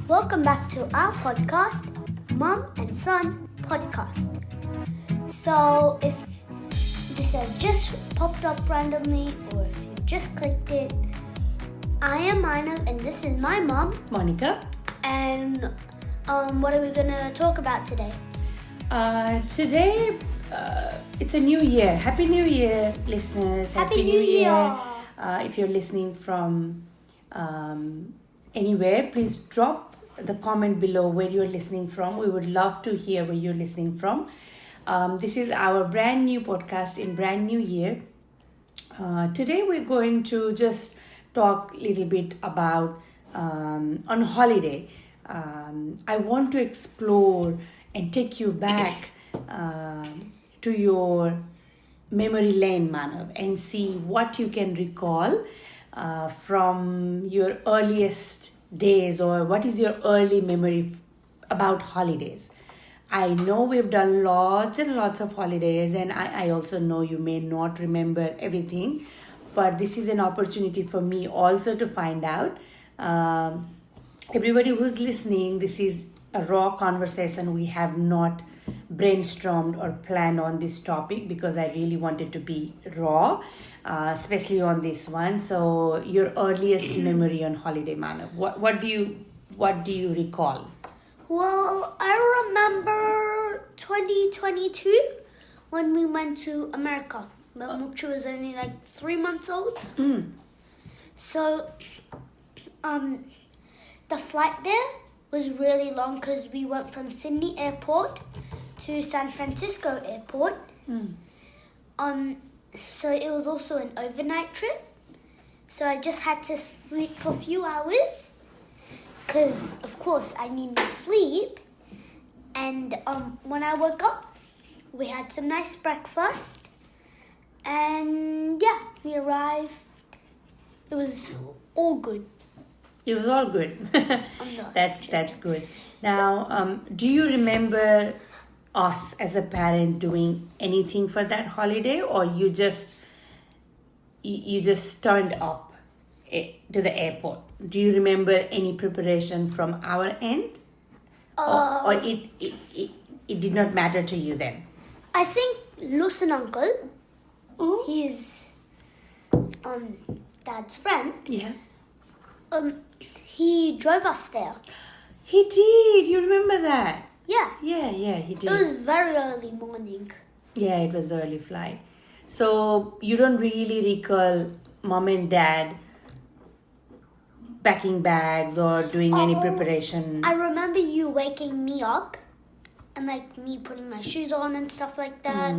Welcome back to our podcast, Mum and Son Podcast. So, if this has just popped up randomly or if you just clicked it, I am Manav and this is my mom, Monika. And what are we going to talk about today? Today, it's a new year. Happy New Year, listeners. Happy New Year. If you're listening from anywhere, please drop the comment below where you're listening from. We would love to hear where you're listening from. This is our brand new podcast in brand new year. Today we're going to just talk a little bit about on holiday. I want to explore and take you back to your memory lane, Manav, and see what you can recall from your earliest days, or what is your early memory about holidays. I know we've done lots and lots of holidays, and I also know you may not remember everything, but this is an opportunity for me also to find out. Everybody who's listening, this is a raw conversation. We have not brainstormed or planned on this topic because I really wanted to be raw, especially on this one. So your earliest memory on holiday, Manav, what do you recall? Well, I remember 2022 when we went to America. But Mukshu was only like 3 months old. So, the flight there was really long because we went from Sydney Airport to San Francisco Airport. So it was also an overnight trip. So I just had to sleep for a few hours because, of course, I need my sleep. And when I woke up, we had some nice breakfast. And yeah, we arrived. It was all good. It was all good. That's good. Now, do you remember us as a parent doing anything for that holiday, or you just turned up to the airport? Do you remember any preparation from our end, or it did not matter to you then? I think Lawson uncle, he's Dad's friend. Yeah. He drove us there. He did. You remember that? Yeah. Yeah, he did. It was very early morning. Yeah, it was early flight. So you don't really recall mom and dad packing bags or doing any preparation? I remember you waking me up and like me putting my shoes on and stuff like that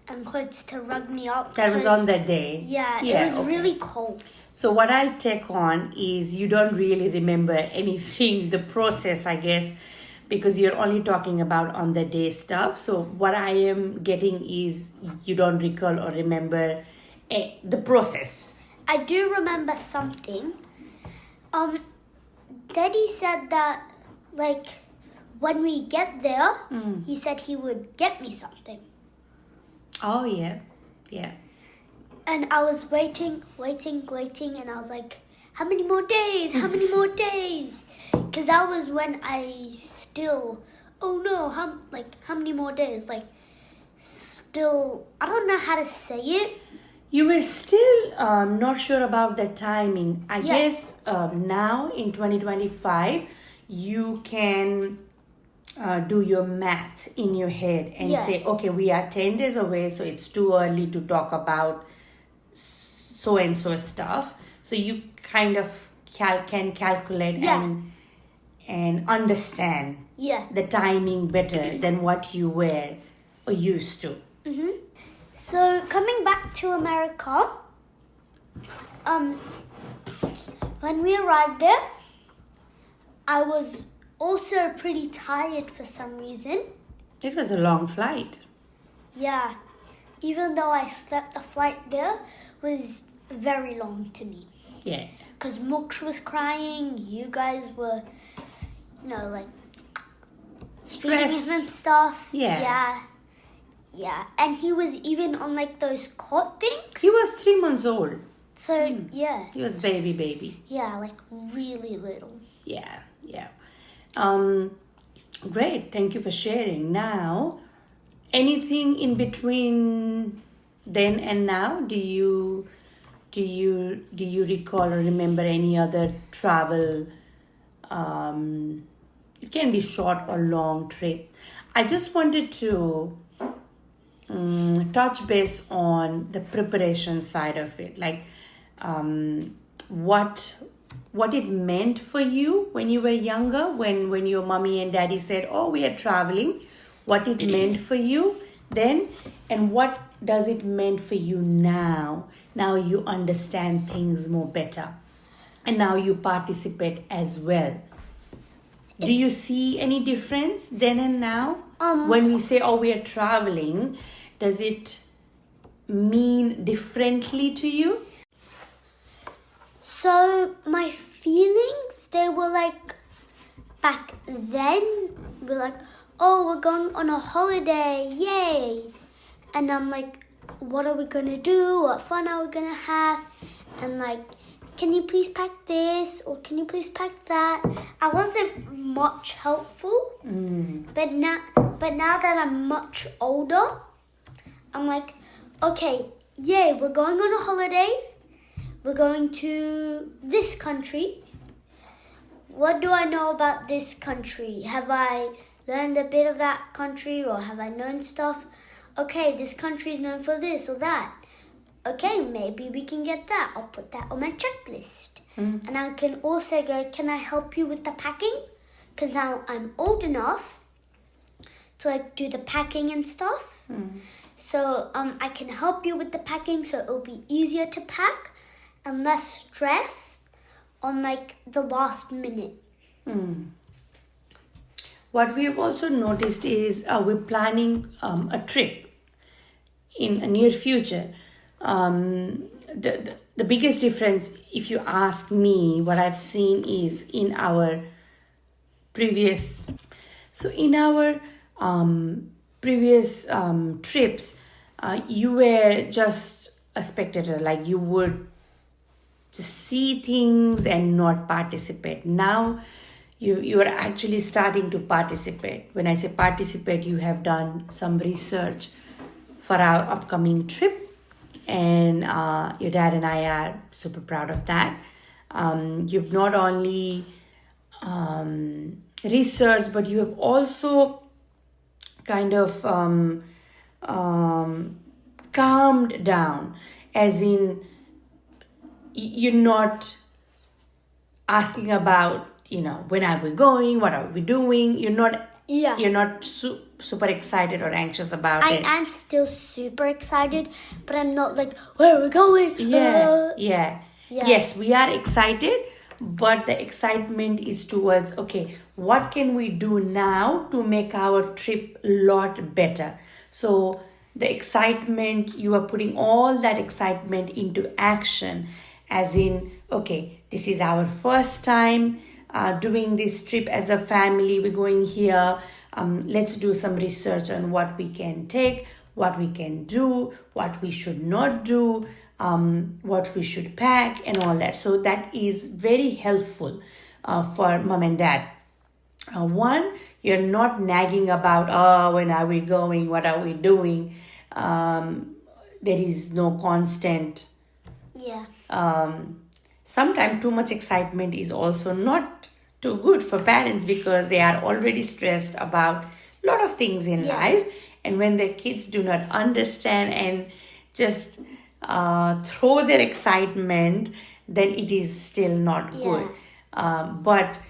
and clothes to rug me up. That was on that day? Yeah, it was really cold. So what I'll take on is you don't really remember anything, the process, I guess, because you're only talking about on the day stuff. So what I am getting is you don't recall or remember the process. I do remember something. Daddy said that, like, when we get there, he said he would get me something. Oh, yeah. And I was waiting, and I was like, how many more days? How many more days? Because that was when I still, how many more days? Like, still, I don't know how to say it. You were still not sure about the timing. I guess now in 2025, you can do your math in your head and say, okay, we are 10 days away, so it's too early to talk about so-and-so stuff. So you kind of can calculate and understand the timing better than what you were used to. So coming back to America, when we arrived there, I was also pretty tired for some reason. It was a long flight. Yeah, even though I slept, the flight there was very long to me. Yeah. Because Moksh was crying, you guys were, Stressed. feeding him stuff. Yeah. Yeah, and he was even on like those cot things. He was 3 months old. So, yeah. He was baby. Yeah, like really little. Yeah. Great. Thank you for sharing. Now, anything in between then and now? Do you recall or remember any other travel? It can be short or long trip. I just wanted to touch base on the preparation side of it, like what it meant for you when you were younger, when your mommy and daddy said, oh, we are traveling, what it meant for you then, and what does it meant for you now you understand things more better, and now you participate as well. Do you see any difference then and now? When we say, oh, we are traveling, does it mean differently to you? So, my feelings, they were like, back then, we're like, oh, we're going on a holiday, yay! And I'm like, what are we gonna do? What fun are we gonna have? And like, can you please pack this? Or can you please pack that? I wasn't much helpful. But now that I'm much older, I'm like, okay, yay, we're going on a holiday. We're going to this country. What do I know about this country? Have I learned a bit of that country, or have I known stuff? Okay, this country is known for this or that. Okay, maybe we can get that. I'll put that on my checklist. And I can also go, can I help you with the packing? Because now I'm old enough to like do the packing and stuff. So I can help you with the packing, so it'll be easier to pack and less stress on like the last minute. What we have also noticed is we're planning a trip in a near future. The biggest difference, if you ask me, what I've seen is in our previous trips, you were just a spectator, like you would just see things and not participate. Now you are actually starting to participate. When I say participate, you have done some research for our upcoming trip, and your dad and I are super proud of that. You've not only researched, but you have also kind of calmed down, as in you're not asking about, when are we going, what are we doing. You're not super excited or anxious about it. I am still super excited, but I'm not like, where are we going? Yeah. Yes, we are excited, but the excitement is towards, okay, what can we do now to make our trip a lot better? So the excitement, you are putting all that excitement into action, as in, okay, this is our first time doing this trip as a family. We're going here. Let's do some research on what we can take, what we can do, what we should not do, what we should pack, and all that. So that is very helpful for mom and dad. One, you're not nagging about, when are we going, what are we doing. There is no constant. Sometimes too much excitement is also not too good for parents, because they are already stressed about a lot of things in life, and when their kids do not understand and just throw their excitement, then it is still not good. But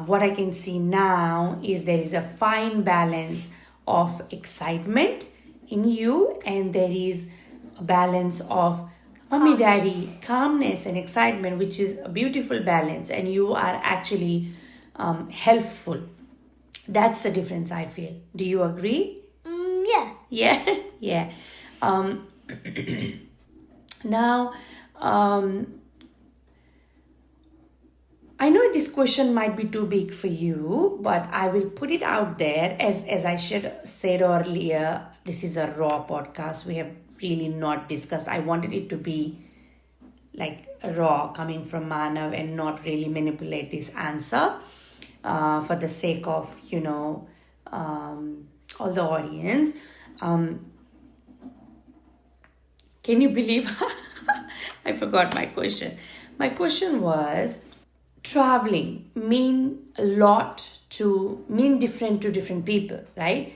what I can see now is there is a fine balance of excitement in you, and there is a balance of mommy, daddy, calmness and excitement, which is a beautiful balance, and you are actually helpful. That's the difference, I feel. Do you agree? Yeah. Now, I know this question might be too big for you, but I will put it out there. As I said earlier, this is a raw podcast. We have really not discussed. I wanted it to be like raw coming from Manav and not really manipulate this answer for the sake of, all the audience. Can you believe? I forgot my question. My question was, traveling mean different to different people, right?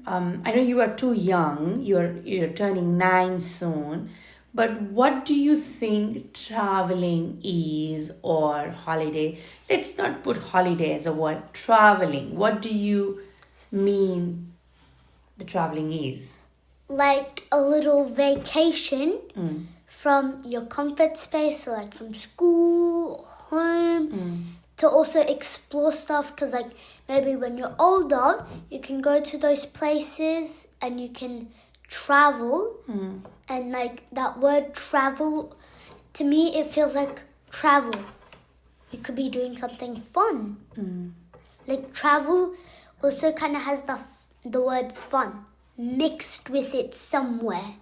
I know you are too young. You're turning 9 soon. But what do you think traveling is, or holiday? Let's not put holiday as a word. Traveling. What do you mean the traveling is? Like a little vacation from your comfort space, so like from school, home, to also explore stuff. Because like maybe when you're older, you can go to those places and you can travel. And like that word travel, to me it feels like travel. You could be doing something fun. Like travel also kind of has the word fun mixed with it somewhere.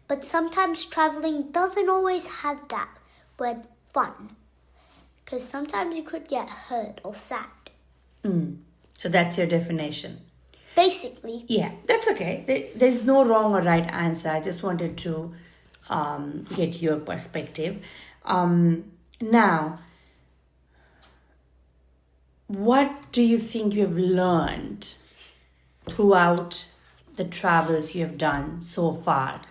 But sometimes traveling doesn't always have that word fun. Because sometimes you could get hurt or sad. So that's your definition. Basically. Yeah, that's okay. There's no wrong or right answer. I just wanted to get your perspective. Now, what do you think you have learned throughout the travels you have done so far?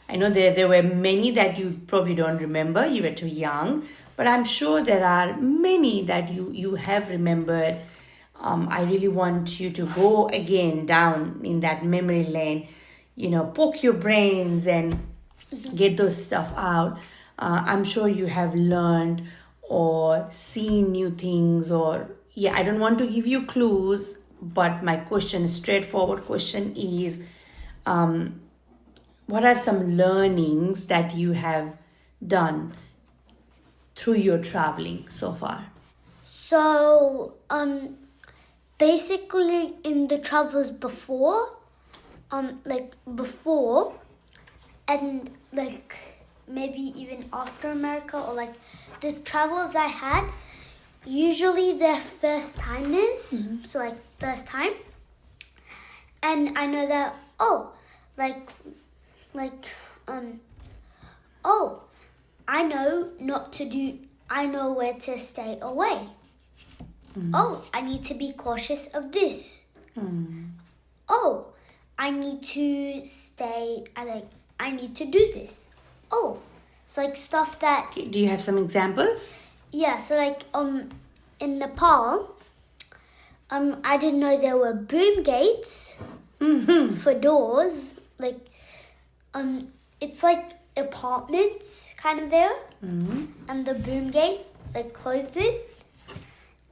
I know there were many that you probably don't remember. You were too young. But I'm sure there are many that you have remembered. I really want you to go again down in that memory lane, poke your brains and get those stuff out. I'm sure you have learned or seen new things, or I don't want to give you clues, but my straightforward question is, what are some learnings that you have done through your traveling so far? So, basically in the travels before, and like maybe even after America, or like the travels I had, usually they're first timers, so like first time. And I know that, I know where to stay away. I need to be cautious of this. I need to I need to do this. So like stuff that... Do you have some examples? Yeah, so like in Nepal, I didn't know there were boom gates for doors. Like it's like apartments kind of there, and the boom gate like closed it.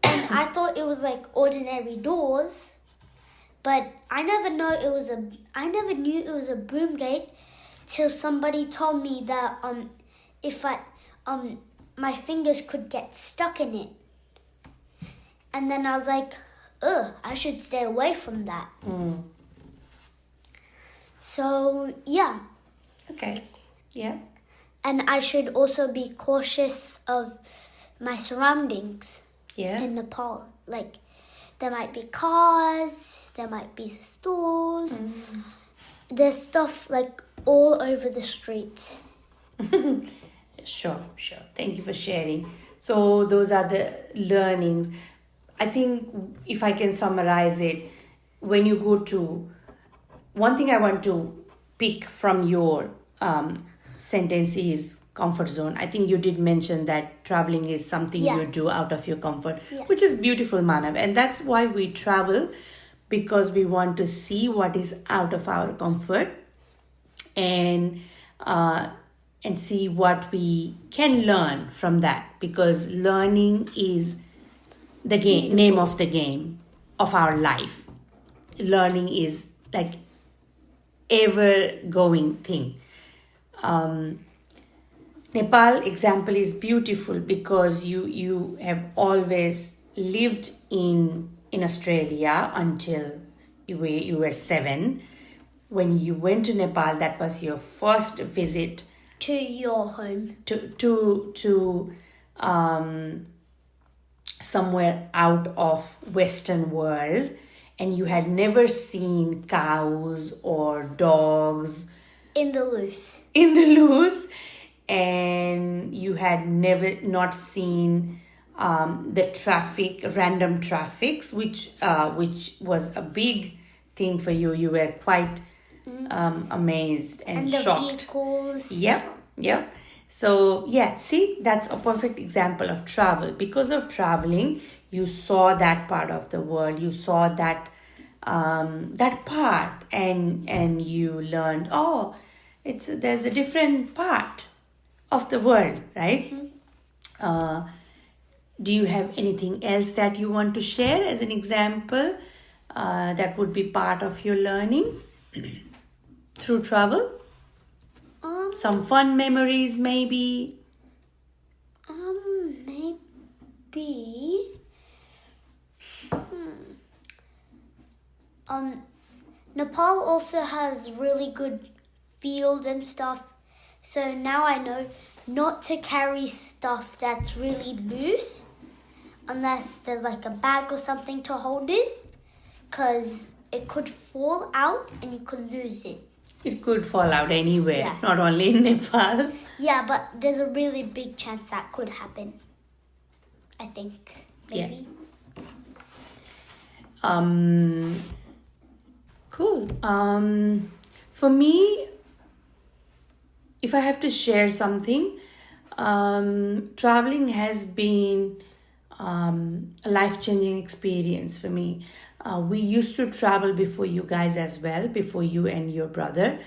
And I thought it was like ordinary doors, but I never knew it was a boom gate till somebody told me that if my fingers could get stuck in it. And then I was like, I should stay away from that. So, yeah. Okay. Yeah. And I should also be cautious of my surroundings in Nepal. Like, there might be cars, there might be stores. There's stuff like all over the streets. Sure. Thank you for sharing. So those are the learnings. I think if I can summarize it, when you go to... One thing I want to pick from your sentence is comfort zone. I think you did mention that traveling is something you do out of your comfort, which is beautiful, Manav. And that's why we travel, because we want to see what is out of our comfort and see what we can learn from that, because learning is the name of the game of our life. Learning is like ever going thing. Nepal example is beautiful because you have always lived in Australia until you were 7. When you went to Nepal, that was your first visit to your home. To somewhere out of Western world, and you had never seen cows or dogs In the loose. in the loose, and you had never not seen the random traffics, which was a big thing for you. You were quite amazed and the shocked. vehicles. Yep. So yeah, see, that's a perfect example of travel. Because of traveling, you saw that part of the world. You saw that part, and you learned. Oh, there's a different part of the world, right? Do you have anything else that you want to share as an example that would be part of your learning through travel? Some fun memories, maybe? Maybe. Nepal also has really good fields and stuff. So now I know not to carry stuff that's really loose unless there's like a bag or something to hold it, because it could fall out and you could lose it. It could fall out anywhere, Yeah. not only in Nepal. Yeah, but there's a really big chance that could happen. I think, maybe. Cool. For me, if I have to share something, traveling has been a life-changing experience for me. We used to travel before you guys as well, before you and your brother.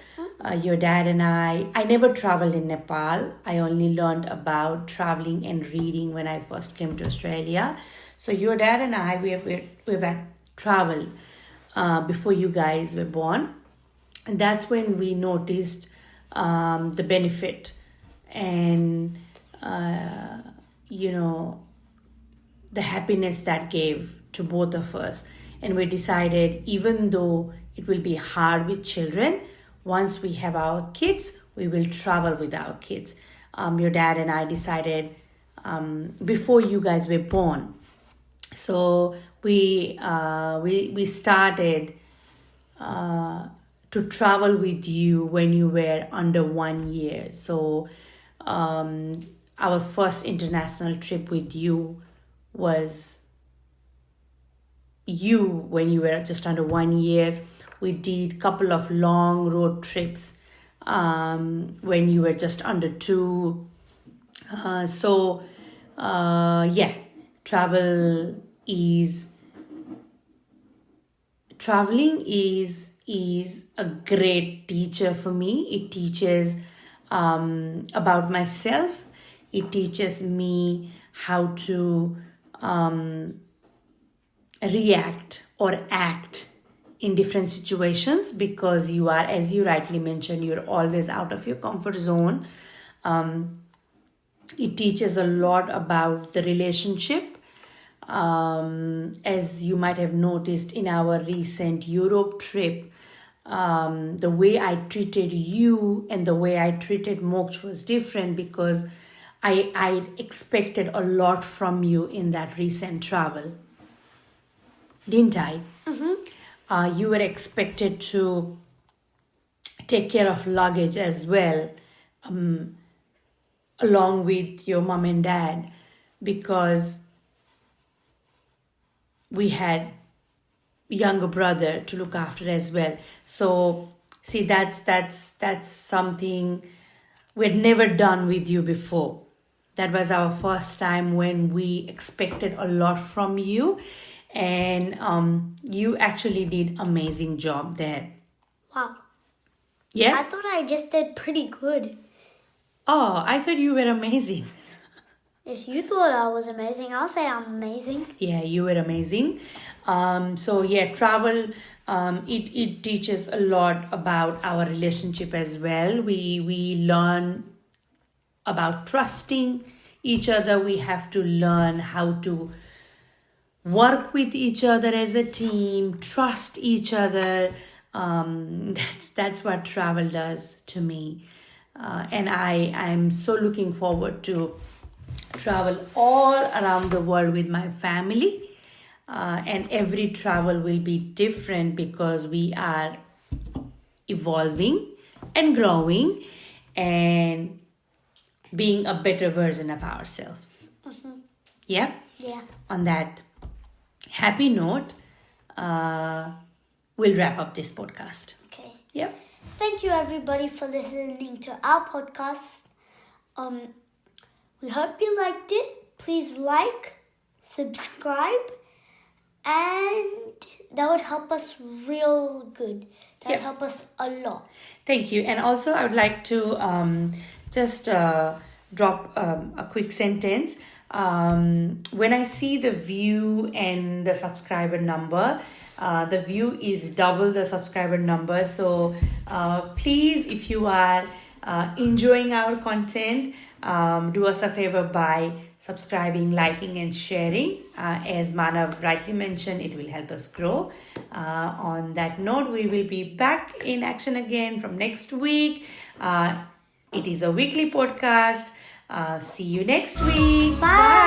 Your dad and I never traveled in Nepal. I only learned about traveling and reading when I first came to Australia. So your dad and I, we've had traveled before you guys were born. And that's when we noticed the benefit and, the happiness that gave to both of us. And we decided, even though it will be hard with children, once we have our kids, we will travel with our kids. Your dad and I decided before you guys were born. So we started to travel with you when you were under 1 year. So our first international trip with you was you when you were just under 1 year. We did a couple of long road trips when you were just under 2. Traveling is a great teacher for me. It teaches about myself. It teaches me how to react or act in different situations, because you are, as you rightly mentioned, you're always out of your comfort zone. It teaches a lot about the relationship. As you might have noticed in our recent Europe trip, the way I treated you and the way I treated Moksh was different, because I expected a lot from you in that recent travel. Didn't I? You were expected to take care of luggage as well, along with your mom and dad, because we had younger brother to look after as well. So see, that's something we'd never done with you before. That was our first time when we expected a lot from you, and you actually did amazing job there. Wow. Yeah? I thought I just did pretty good. Oh, I thought you were amazing. If you thought I was amazing, I'll say I'm amazing. Yeah, you were amazing. Travel, it teaches a lot about our relationship as well. We learn about trusting each other. We have to learn how to work with each other as a team, trust each other. That's what travel does to me. And I'm so looking forward to travel all around the world with my family. And every travel will be different because we are evolving and growing and being a better version of ourselves. Yeah? Yeah. On that happy note, we'll wrap up this podcast. Okay. Yep. Thank you everybody for listening to our podcast. We hope you liked it. Please like, subscribe, and that would help us real good. That would help us a lot. Thank you. And also I would like to just drop a quick sentence. When I see the view and the subscriber number, the view is double the subscriber number. So please, if you are enjoying our content, do us a favor by subscribing, liking and sharing. As Manav rightly mentioned, it will help us grow. On that note, we will be back in action again from next week. It is a weekly podcast. See you next week. Bye.